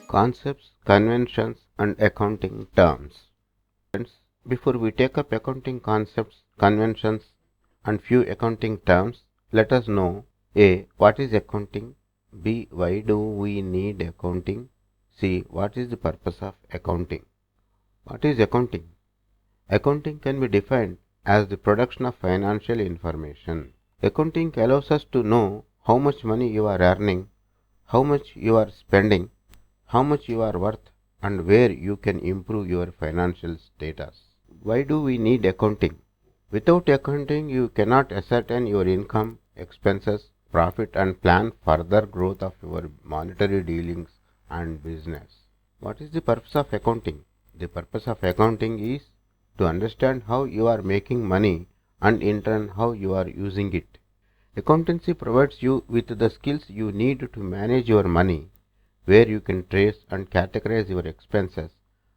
Concepts, conventions, and accounting terms. Friends, before we take up accounting concepts, conventions, and few accounting terms, let us know A. What is accounting? B. Why do we need accounting? C. What is the purpose of accounting? What is accounting? Accounting can be defined as the production of financial information. Accounting allows us to know how much money you are earning, how much you are spending, how much you are worth, and where you can improve your financial status. Why do we need accounting? Without accounting, you cannot ascertain your income, expenses, profit, and plan further growth of your monetary dealings and business. What is the purpose of accounting? The purpose of accounting is to understand how you are making money and in turn how you are using it. Accountancy provides you with the skills you need to manage your money, where you can trace and categorize your expenses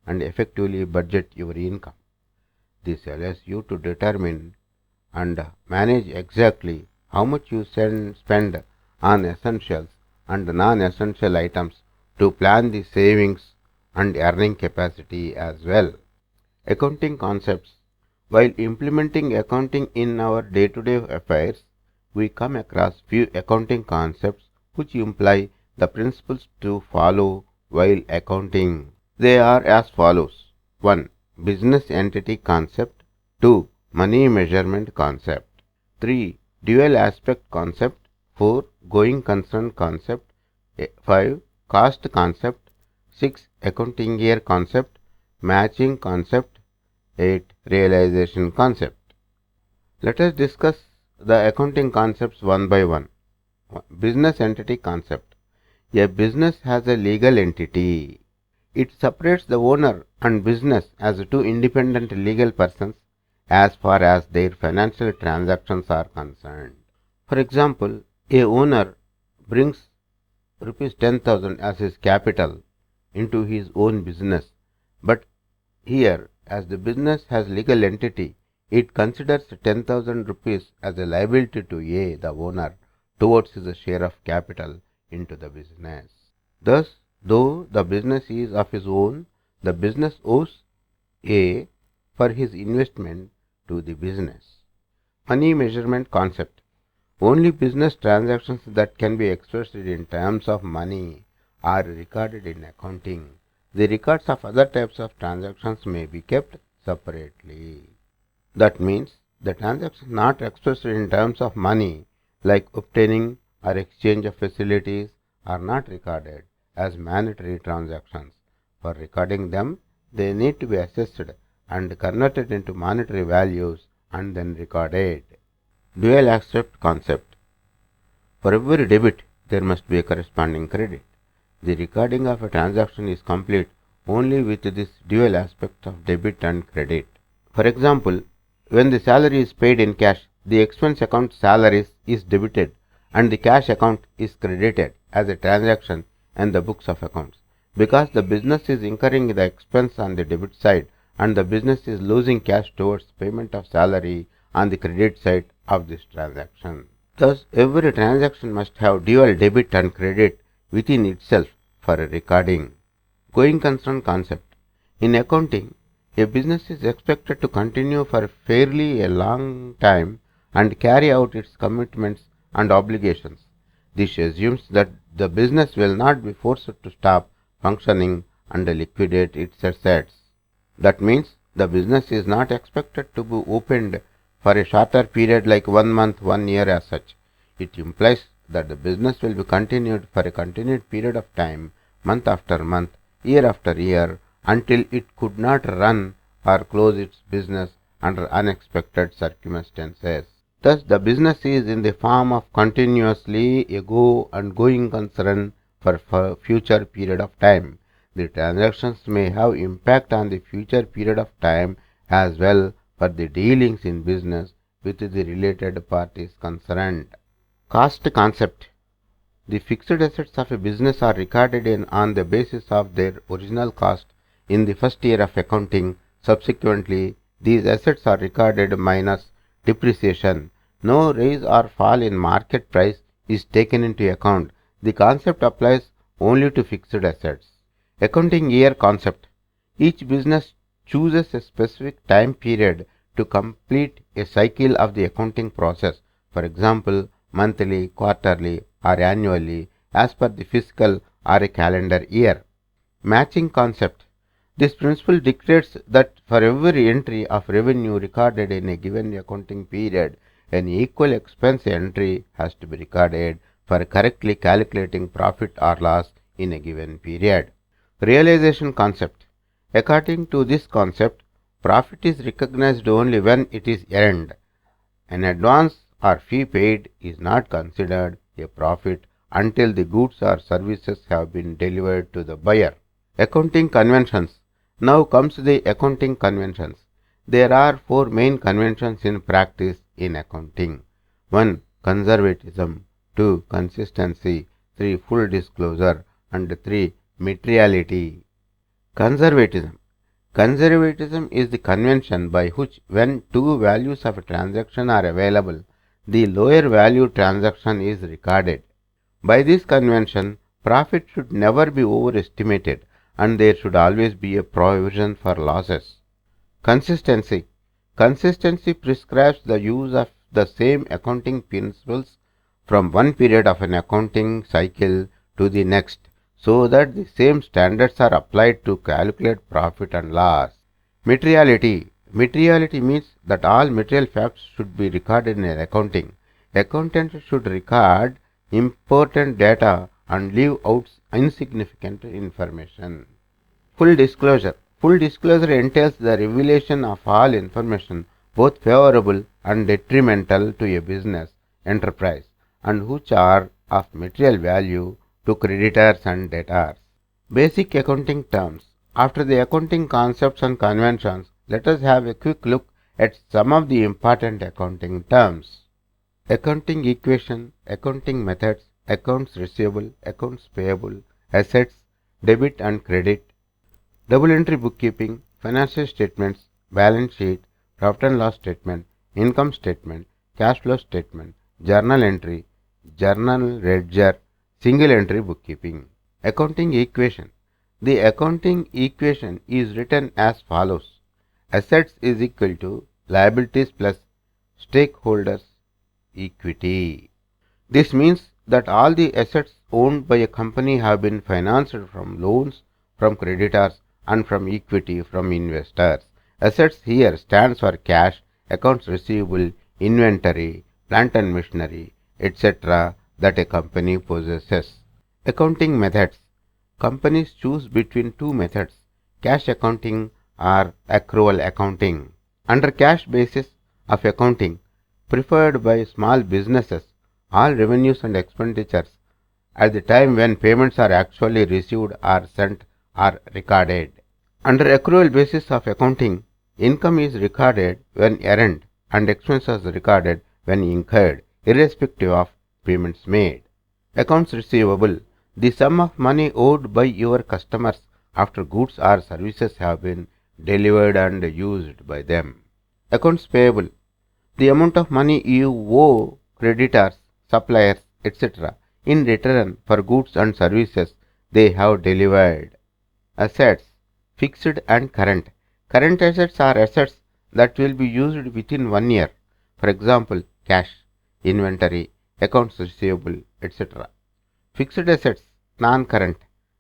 and effectively budget your income. This allows you to determine and manage exactly how much you spend on essentials and non-essential items to plan the savings and earning capacity as well. Accounting concepts. While implementing accounting in our day-to-day affairs, we come across few accounting concepts which imply the principles to follow while accounting. They are as follows. 1. Business entity concept. 2. Money measurement concept. 3. Dual aspect concept. 4. Going concern concept. 5. Cost concept. 6. Accounting year concept. Matching concept. 8. Realization concept. Let us discuss the accounting concepts one by one. Business entity concept. A business has a legal entity. It separates the owner and business as two independent legal persons as far as their financial transactions are concerned. For example, a owner brings rupees 10,000 as his capital into his own business, but here, as the business has legal entity, it considers 10,000 rupees as a liability to A, the owner, towards his share of capital into the business. Thus, though the business is of his own, the business owes A for his investment to the business. Money measurement concept. Only business transactions that can be expressed in terms of money are recorded in accounting. The records of other types of transactions may be kept separately. That means the transactions not expressed in terms of money, like obtaining or exchange of facilities, are not recorded as monetary transactions. For recording them, they need to be assessed and converted into monetary values and then recorded. Dual aspect concept. For every debit, there must be a corresponding credit. The recording of a transaction is complete only with this dual aspect of debit and credit. For example, when the salary is paid in cash, the expense account salaries is debited and the cash account is credited as a transaction in the books of accounts. Because the business is incurring the expense on the debit side and the business is losing cash towards payment of salary on the credit side of this transaction. Thus, every transaction must have dual debit and credit within itself for a recording. Going concern concept. In accounting, a business is expected to continue for fairly a long time and carry out its commitments and obligations. This assumes that the business will not be forced to stop functioning and liquidate its assets. That means the business is not expected to be opened for a shorter period like 1 month, 1 year as such. It implies that the business will be continued for a continued period of time, month after month, year after year, until it could not run or close its business under unexpected circumstances. Thus, the business is in the form of continuously a go and going concern for future period of time. The transactions may have impact on the future period of time as well for the dealings in business with the related parties concerned. Cost concept. The fixed assets of a business are recorded on the basis of their original cost in the first year of accounting. Subsequently, these assets are recorded minus depreciation. No rise or fall in market price is taken into account. The concept applies only to fixed assets. Accounting year concept. Each business chooses a specific time period to complete a cycle of the accounting process, for example, monthly, quarterly, or annually, as per the fiscal or a calendar year. Matching concept. This principle dictates that for every entry of revenue recorded in a given accounting period, an equal expense entry has to be recorded for correctly calculating profit or loss in a given period. Realization concept. According to this concept, profit is recognized only when it is earned. An advance or fee paid is not considered a profit until the goods or services have been delivered to the buyer. Accounting conventions. Now comes the accounting conventions. There are four main conventions in practice in accounting. 1. Conservatism. 2. Consistency. 3. Full disclosure. And 3. Materiality. Conservatism. Conservatism is the convention by which when two values of a transaction are available, the lower value transaction is recorded. By this convention, profit should never be overestimated and there should always be a provision for losses. Consistency. Consistency prescribes the use of the same accounting principles from one period of an accounting cycle to the next, so that the same standards are applied to calculate profit and loss. Materiality. Materiality means that all material facts should be recorded in accounting. Accountants should record important data and leave out insignificant information. Full disclosure. Full disclosure entails the revelation of all information, both favorable and detrimental to a business enterprise, and which are of material value to creditors and debtors. Basic accounting terms. After the accounting concepts and conventions, let us have a quick look at some of the important accounting terms. Accounting equation, accounting methods, accounts receivable, accounts payable, assets, debit and credit, double entry bookkeeping, financial statements, balance sheet, profit and loss statement, income statement, cash flow statement, journal entry, journal ledger, single entry bookkeeping. Accounting equation. The accounting equation is written as follows. Assets is equal to liabilities plus stakeholders equity. This means that all the assets owned by a company have been financed from loans from creditors and from equity from investors. Assets here stands for cash, accounts receivable, inventory, plant and machinery, etc. that a company possesses. Accounting methods. Companies choose between two methods, cash accounting or accrual accounting. Under cash basis of accounting, preferred by small businesses, all revenues and expenditures at the time when payments are actually received or sent are recorded. Under accrual basis of accounting, income is recorded when earned and expenses recorded when incurred, irrespective of payments made. Accounts receivable. The sum of money owed by your customers after goods or services have been delivered and used by them. Accounts payable. The amount of money you owe creditors, suppliers, etc. in return for goods and services they have delivered. Assets. Fixed and current. Current assets are assets that will be used within 1 year. For example, cash, inventory, accounts receivable, etc. Fixed assets, non-current,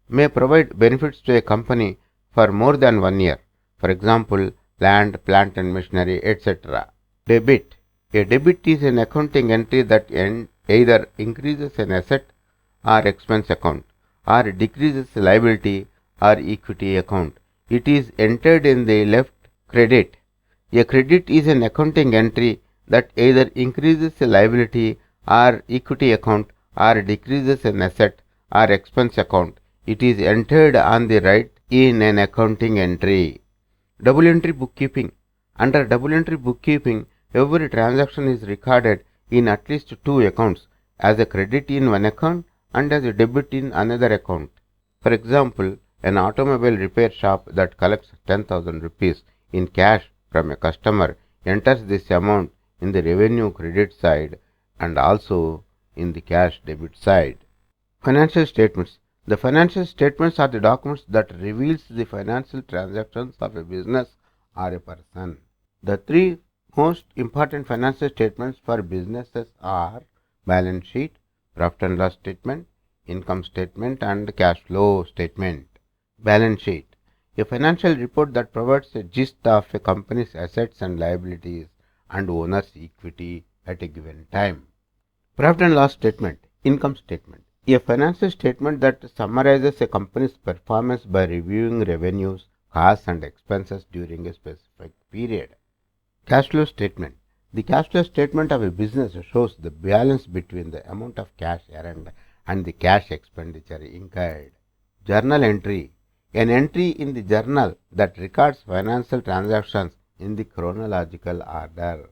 may provide benefits to a company for more than 1 year. For example, land, plant and machinery, etc. Debit. A debit is an accounting entry that either increases an asset or expense account or decreases liability or equity account. It is entered in the left credit. A credit is an accounting entry that either increases a liability or equity account or decreases an asset or expense account. It is entered on the right in an accounting entry. Double entry bookkeeping. Under double entry bookkeeping, every transaction is recorded in at least two accounts, as a credit in one account and as a debit in another account. For example, an automobile repair shop that collects 10,000 rupees in cash from a customer enters this amount in the revenue credit side and also in the cash debit side. Financial statements. The financial statements are the documents that reveals the financial transactions of a business or a person. The three most important financial statements for businesses are balance sheet, profit and loss statement, income statement, and cash flow statement. Balance sheet, a financial report that provides a gist of a company's assets and liabilities and owner's equity at a given time. Profit and loss statement, income statement, a financial statement that summarizes a company's performance by reviewing revenues, costs, and expenses during a specific period. Cash flow statement, the cash flow statement of a business shows the balance between the amount of cash earned and the cash expenditure incurred. Journal entry, an entry in the journal that records financial transactions in the chronological order.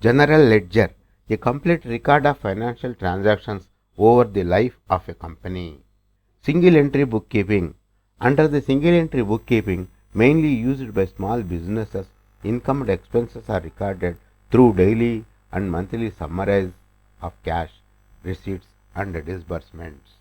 General ledger, a complete record of financial transactions over the life of a company. Single entry bookkeeping, under the single entry bookkeeping mainly used by small businesses, income and expenses are recorded through daily and monthly summaries of cash, receipts, and disbursements.